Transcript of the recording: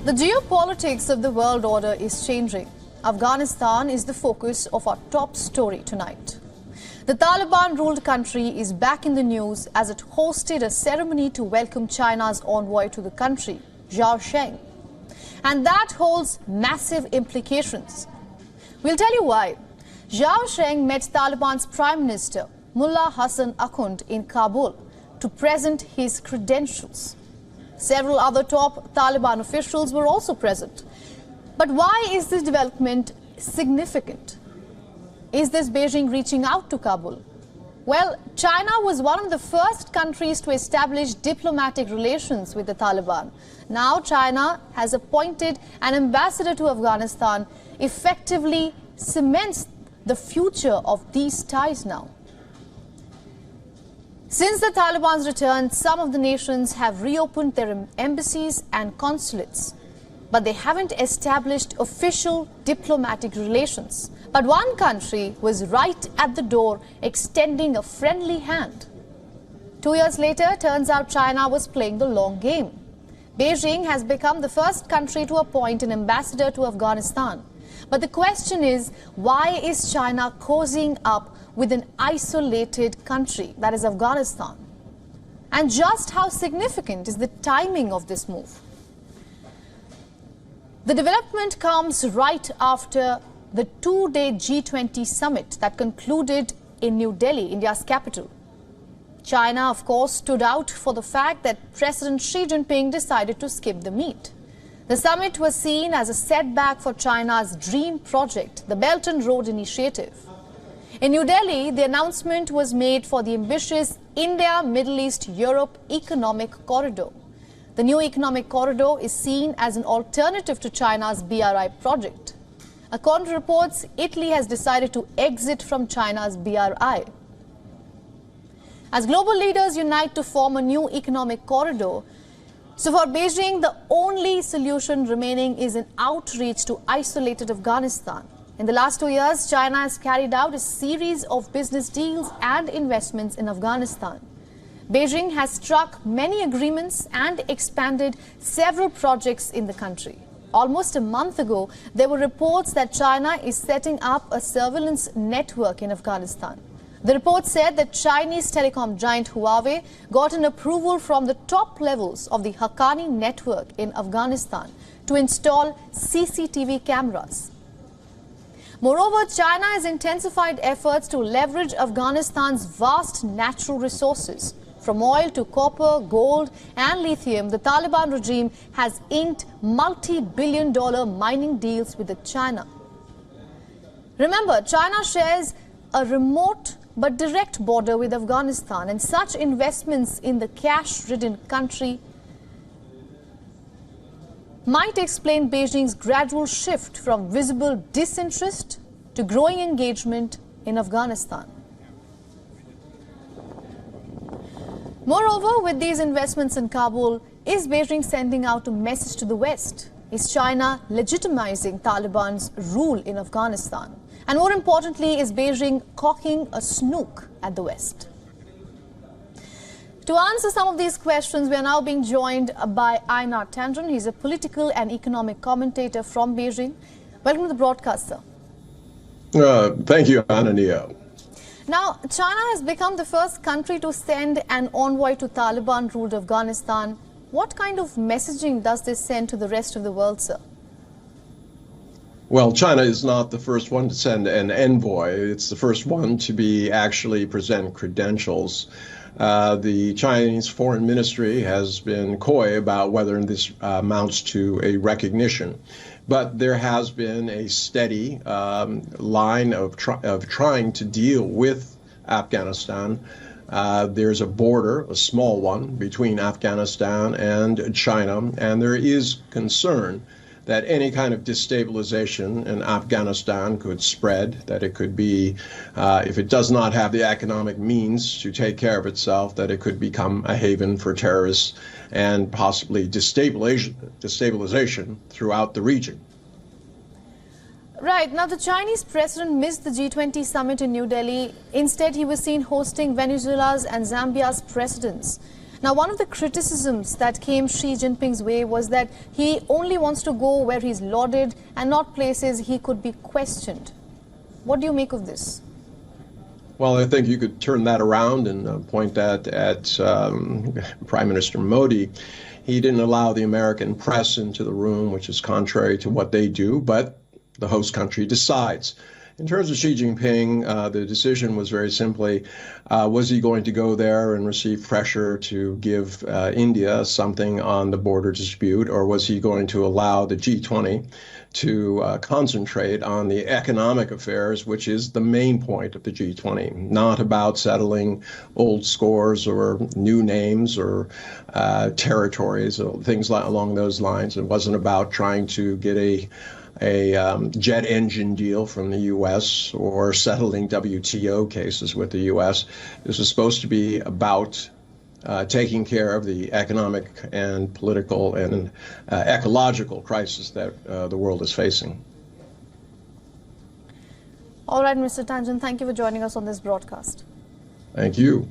The geopolitics of the world order is changing. Afghanistan is the focus of our top story tonight. The Taliban-ruled country is back in the news as it hosted a ceremony to welcome China's envoy to the country, Zhao Sheng. And that holds massive implications. We'll tell you why. Zhao Sheng met Taliban's Prime Minister, Mullah Hassan Akhund, in Kabul to present his credentials. Several other top Taliban officials were also present. But why is this development significant? Is this Beijing reaching out to Kabul? Well, China was one of the first countries to establish diplomatic relations with the Taliban. Now China has appointed an ambassador to Afghanistan, effectively cements the future of these ties now. Since the Taliban's return, some of the nations have reopened their embassies and consulates, but they haven't established official diplomatic relations. But one country was right at the door, extending a friendly hand. 2 years later, turns out China was playing the long game. Beijing has become the first country to appoint an ambassador to Afghanistan. But the question is, why is China cozying up with an isolated country, that is Afghanistan? And just how significant is the timing of this move? The development comes right after the two-day G20 summit that concluded in New Delhi, India's capital. China, of course, stood out for the fact that President Xi Jinping decided to skip the meet. The summit was seen as a setback for China's dream project, the Belt and Road Initiative. In New Delhi, the announcement was made for the ambitious India, Middle East, Europe Economic Corridor. The new economic corridor is seen as an alternative to China's BRI project. According to reports, Italy has decided to exit from China's BRI. As global leaders unite to form a new economic corridor, so for Beijing, the only solution remaining is an outreach to isolated Afghanistan. In the last 2 years, China has carried out a series of business deals and investments in Afghanistan. Beijing has struck many agreements and expanded several projects in the country. Almost a month ago, there were reports that China is setting up a surveillance network in Afghanistan. The report said that Chinese telecom giant Huawei got an approval from the top levels of the Haqqani network in Afghanistan to install CCTV cameras. Moreover, China has intensified efforts to leverage Afghanistan's vast natural resources. From oil to copper, gold and lithium, the Taliban regime has inked multi-billion-dollar mining deals with China. Remember, China shares a remote but direct border with Afghanistan, and such investments in the cash-ridden country might explain Beijing's gradual shift from visible disinterest to growing engagement in Afghanistan. Moreover, with these investments in Kabul, is Beijing sending out a message to the West? Is China legitimizing Taliban's rule in Afghanistan? And more importantly, is Beijing cocking a snook at the West? To answer some of these questions, we are now being joined by Einar Tandron. He's a political and economic commentator from Beijing. Welcome to the broadcast, sir. Thank you, Anania. Now, China has become the first country to send an envoy to Taliban-ruled Afghanistan. What kind of messaging does this send to the rest of the world, sir? Well, China is not the first one to send an envoy. It's the first one to be actually present credentials. The Chinese Foreign Ministry has been coy about whether this amounts to a recognition. But there has been a steady line of trying to deal with Afghanistan. There's a border, a small one, between Afghanistan and China, and there is concern that any kind of destabilization in Afghanistan could spread, that it could be, if it does not have the economic means to take care of itself, that it could become a haven for terrorists and possibly destabilization throughout the region. Right. Now, the Chinese president missed the G20 summit in New Delhi. Instead, he was seen hosting Venezuela's and Zambia's presidents. Now, one of the criticisms that came Xi Jinping's way was that he only wants to go where he's lauded and not places he could be questioned. What do you make of this? Well, I think you could turn that around and point that at Prime Minister Modi. He didn't allow the American press into the room, which is contrary to what they do, but the host country decides. In terms of Xi Jinping, the decision was very simply, was he going to go there and receive pressure to give India something on the border dispute, or was he going to allow the G20 to concentrate on the economic affairs, which is the main point of the G20, not about settling old scores or new names or territories or things along those lines. It wasn't about trying to get a jet engine deal from the U.S. or settling WTO cases with the U.S. This was supposed to be about taking care of the economic and political and ecological crisis that the world is facing. All right, Mr. Tandon, thank you for joining us on this broadcast. Thank you.